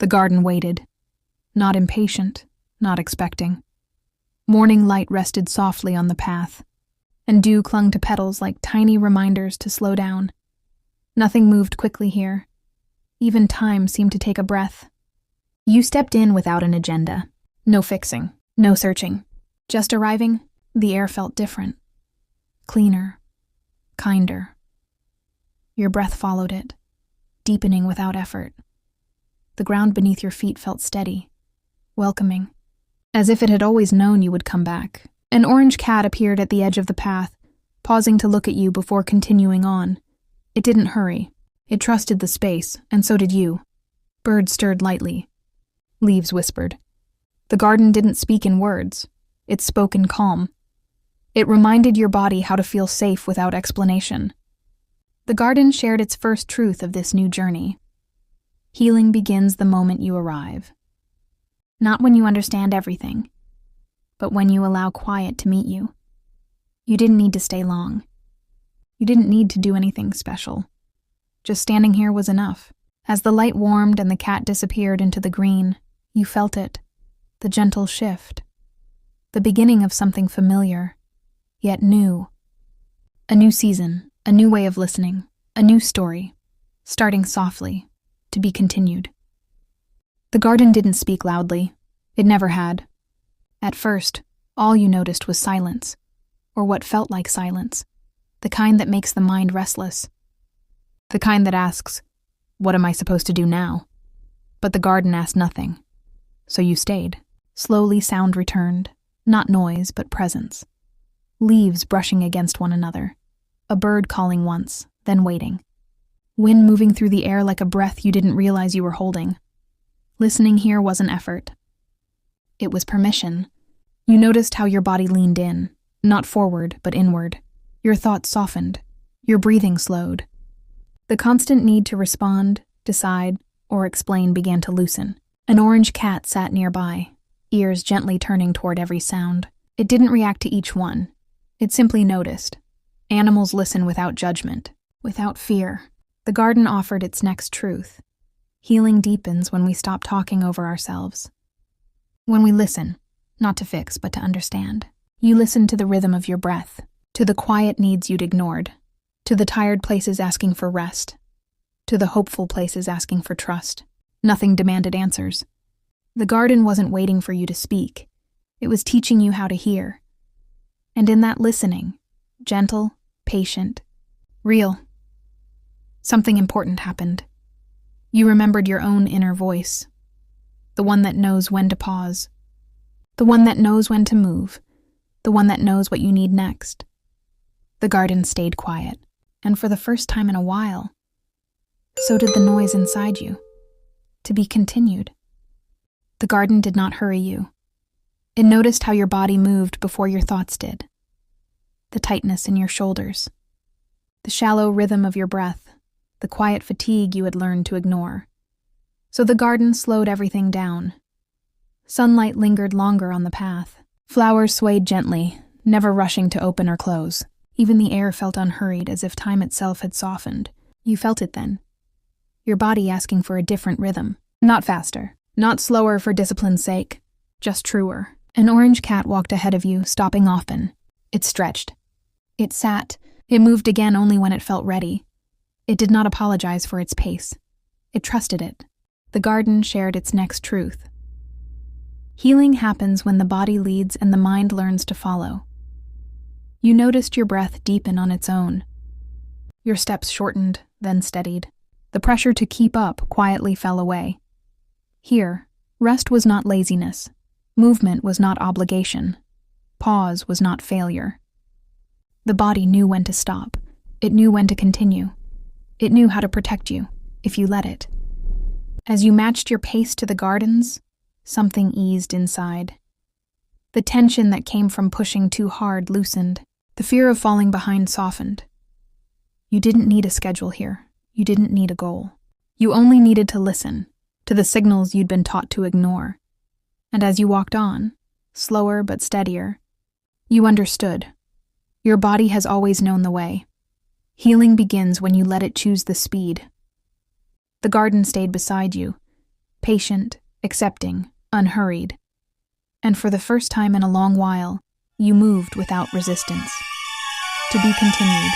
The garden waited, not impatient, not expecting. Morning light rested softly on the path, and dew clung to petals like tiny reminders to slow down. Nothing moved quickly here. Even time seemed to take a breath. You stepped in without an agenda. No fixing, no searching. Just arriving, the air felt different. Cleaner, kinder. Your breath followed it, deepening without effort. The ground beneath your feet felt steady, welcoming, as if it had always known you would come back. An orange cat appeared at the edge of the path, pausing to look at you before continuing on. It didn't hurry. It trusted the space, and so did you. Birds stirred lightly. Leaves whispered. The garden didn't speak in words. It spoke in calm. It reminded your body how to feel safe without explanation. The garden shared its first truth of this new journey. Healing begins the moment you arrive. Not when you understand everything, but when you allow quiet to meet you. You didn't need to stay long. You didn't need to do anything special. Just standing here was enough. As the light warmed and the cat disappeared into the green, you felt it, the gentle shift, the beginning of something familiar, yet new. A new season, a new way of listening, a new story, starting softly, to be continued. The garden didn't speak loudly. It never had. At first, all you noticed was silence, or what felt like silence, the kind that makes the mind restless, the kind that asks, "What am I supposed to do now?" But the garden asked nothing. So you stayed. Slowly sound returned, not noise, but presence. Leaves brushing against one another. A bird calling once, then waiting. Wind moving through the air like a breath you didn't realize you were holding. Listening here was an effort. It was permission. You noticed how your body leaned in, not forward, but inward. Your thoughts softened. Your breathing slowed. The constant need to respond, decide, or explain began to loosen. An orange cat sat nearby, ears gently turning toward every sound. It didn't react to each one. It simply noticed. Animals listen without judgment, without fear. The garden offered its next truth. Healing deepens when we stop talking over ourselves. When we listen, not to fix, but to understand. You listen to the rhythm of your breath, to the quiet needs you'd ignored, to the tired places asking for rest, to the hopeful places asking for trust. Nothing demanded answers. The garden wasn't waiting for you to speak. It was teaching you how to hear. And in that listening, gentle, patient, real, something important happened. You remembered your own inner voice, the one that knows when to pause, the one that knows when to move, the one that knows what you need next. The garden stayed quiet, and for the first time in a while, so did the noise inside you. To be continued. The garden did not hurry you. It noticed how your body moved before your thoughts did. The tightness in your shoulders, the shallow rhythm of your breath, the quiet fatigue you had learned to ignore. So the garden slowed everything down. Sunlight lingered longer on the path. Flowers swayed gently, never rushing to open or close. Even the air felt unhurried, as if time itself had softened. You felt it then. Your body asking for a different rhythm. Not faster, not slower for discipline's sake, just truer. An orange cat walked ahead of you, stopping often. It stretched. It sat. It moved again only when it felt ready. It did not apologize for its pace. It trusted it. The garden shared its next truth. Healing happens when the body leads and the mind learns to follow. You noticed your breath deepen on its own. Your steps shortened, then steadied. The pressure to keep up quietly fell away. Here, rest was not laziness. Movement was not obligation. Pause was not failure. The body knew when to stop. It knew when to continue. It knew how to protect you, if you let it. As you matched your pace to the garden's, something eased inside. The tension that came from pushing too hard loosened. The fear of falling behind softened. You didn't need a schedule here. You didn't need a goal. You only needed to listen to the signals you'd been taught to ignore. And as you walked on, slower but steadier, you understood. Your body has always known the way. Healing begins when you let it choose the speed. The garden stayed beside you, patient, accepting, unhurried. And for the first time in a long while, you moved without resistance. To be continued.